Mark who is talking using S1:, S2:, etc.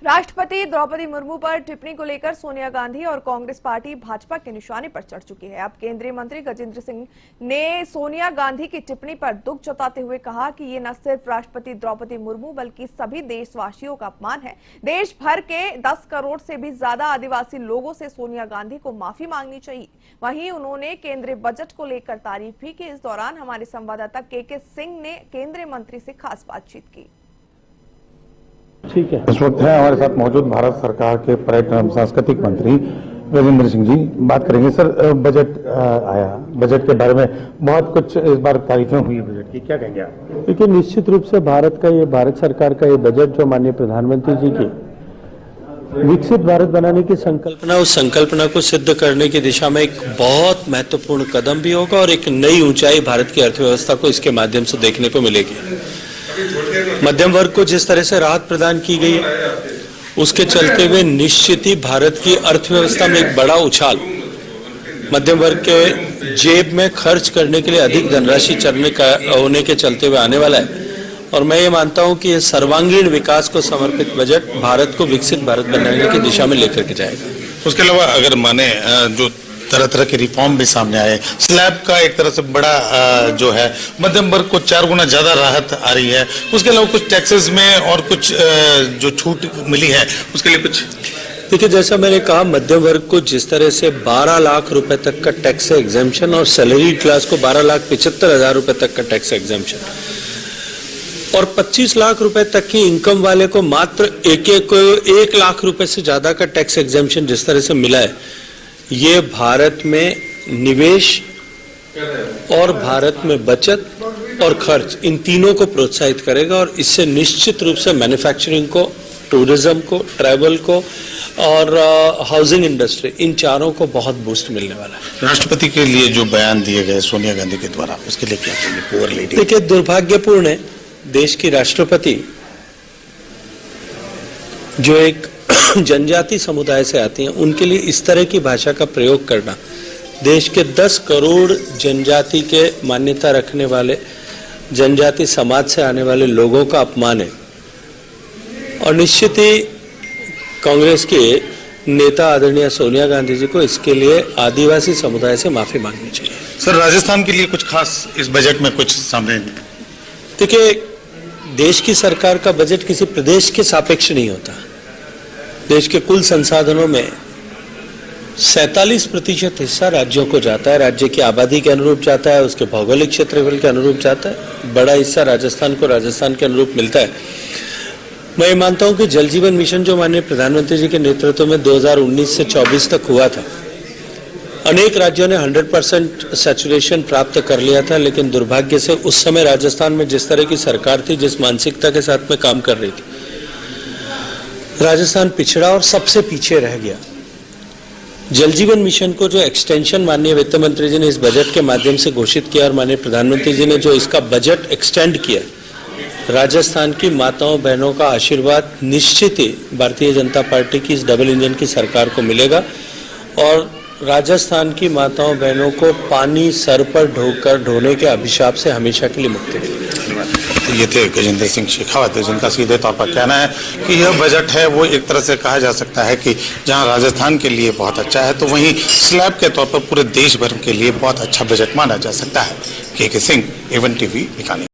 S1: राष्ट्रपति द्रौपदी मुर्मू पर टिप्पणी को लेकर सोनिया गांधी और कांग्रेस पार्टी भाजपा के निशाने पर चढ़ चुकी है। अब केंद्रीय मंत्री गजेंद्र सिंह ने सोनिया गांधी की टिप्पणी पर दुख जताते हुए कहा कि ये न सिर्फ राष्ट्रपति द्रौपदी मुर्मू बल्कि सभी देशवासियों का अपमान है। देश भर के 10 करोड़ से भी ज्यादा आदिवासी लोगों से सोनिया गांधी को माफी मांगनी चाहिए। वहीं उन्होंने केंद्रीय बजट को लेकर तारीफ भी की। इस दौरान हमारे संवाददाता के सिंह ने केंद्रीय मंत्री से खास बातचीत की।
S2: ठीक है, इस वक्त है हमारे साथ मौजूद भारत सरकार के पर्यटन एवं सांस्कृतिक मंत्री गजेंद्र सिंह जी। बात करेंगे सर, बजट आया, बजट के बारे में बहुत कुछ इस बार तारीफें हुई बजट की, क्या कहेंगे आप?
S3: देखिए, निश्चित रूप से भारत सरकार का ये बजट जो माननीय प्रधानमंत्री जी की विकसित भारत बनाने की संकल्पना, उस संकल्पना को सिद्ध करने की दिशा में एक बहुत महत्वपूर्ण कदम भी होगा और एक नई ऊंचाई भारत की अर्थव्यवस्था को इसके माध्यम से देखने को मिलेगी। मध्यम वर्ग को जिस तरह से राहत प्रदान की गई है, उसके चलते हुए निश्चित ही भारत की अर्थव्यवस्था में एक बड़ा उछाल, मध्यम वर्ग के जेब में खर्च करने के लिए अधिक धनराशि होने के चलते हुए आने वाला है। और मैं ये मानता हूं कि ये सर्वांगीण विकास को समर्पित बजट भारत को विकसित भारत बनाने की दिशा में लेकर के जाएगा।
S4: उसके अलावा अगर माने जो तरह तरह के रिफॉर्म भी सामने आए, स्लैब का एक तरह से बड़ा जो है मध्यम वर्ग को 4 गुना ज्यादा राहत आ रही है। उसके अलावा कुछ टैक्सेस में और कुछ जो छूट मिली है उसके लिए कुछ
S3: देखिए, जैसा मैंने कहा, मध्यम वर्ग को जिस तरह से 12 लाख रुपए तक का टैक्स एग्जेम्पशन और सैलरी क्लास को 12,75,000 रुपए तक का टैक्स एग्जेम्पशन और 25 लाख रुपए तक की इनकम वाले को मात्र 1 लाख रुपए से ज्यादा का टैक्स एग्जेम्पशन जिस तरह से मिला है, ये भारत में निवेश और भारत में बचत और खर्च, इन तीनों को प्रोत्साहित करेगा और इससे निश्चित रूप से मैन्युफैक्चरिंग को, टूरिज्म को, ट्रैवल को और हाउसिंग इंडस्ट्री, इन चारों को बहुत बूस्ट मिलने वाला है।
S4: राष्ट्रपति के लिए जो बयान दिए गए सोनिया गांधी के द्वारा, उसके लिए क्या चाहिए? पुअर लेडी,
S3: देखिए, दुर्भाग्यपूर्ण है देश की राष्ट्रपति जो एक जनजाति समुदाय से आती हैं, उनके लिए इस तरह की भाषा का प्रयोग करना देश के 10 करोड़ जनजाति के मान्यता रखने वाले जनजाति समाज से आने वाले लोगों का अपमान है। और निश्चित ही कांग्रेस के नेता आदरणीय सोनिया गांधी जी को इसके लिए आदिवासी समुदाय से माफी मांगनी चाहिए।
S4: सर, राजस्थान के लिए कुछ खास इस बजट में कुछ सामने?
S3: देखिए, देश की सरकार का बजट किसी प्रदेश के सापेक्ष नहीं होता। देश के कुल संसाधनों में 47% हिस्सा राज्यों को जाता है, राज्य की आबादी के अनुरूप जाता है, उसके भौगोलिक क्षेत्रफल के अनुरूप जाता है। बड़ा हिस्सा राजस्थान को राजस्थान के अनुरूप मिलता है। मैं ये मानता हूं कि जल जीवन मिशन जो माननीय प्रधानमंत्री जी के नेतृत्व में 2019 से 24 तक हुआ था, अनेक राज्यों ने 100% सैचुरेशन प्राप्त कर लिया था, लेकिन दुर्भाग्य से उस समय राजस्थान में जिस तरह की सरकार थी, जिस मानसिकता के साथ में काम कर रही थी, राजस्थान पिछड़ा और सबसे पीछे रह गया। जल जीवन मिशन को जो एक्सटेंशन माननीय वित्त मंत्री जी ने इस बजट के माध्यम से घोषित किया और माननीय प्रधानमंत्री जी ने जो इसका बजट एक्सटेंड किया, राजस्थान की माताओं बहनों का आशीर्वाद निश्चित ही भारतीय जनता पार्टी की इस डबल इंजन की सरकार को मिलेगा और राजस्थान की माताओं बहनों को पानी सर पर ढोकर ढोने के अभिशाप से हमेशा के लिए मुक्ति मिलेगी।
S4: ये थे गजेंद्र सिंह शेखावत, जिनका सीधे तौर पर कहना है कि यह बजट है वो एक तरह से कहा जा सकता है कि जहां राजस्थान के लिए बहुत अच्छा है, तो वहीं स्लैब के तौर पर पूरे देश भर के लिए बहुत अच्छा बजट माना जा सकता है। के सिंह, A1 TV, बीकानेर।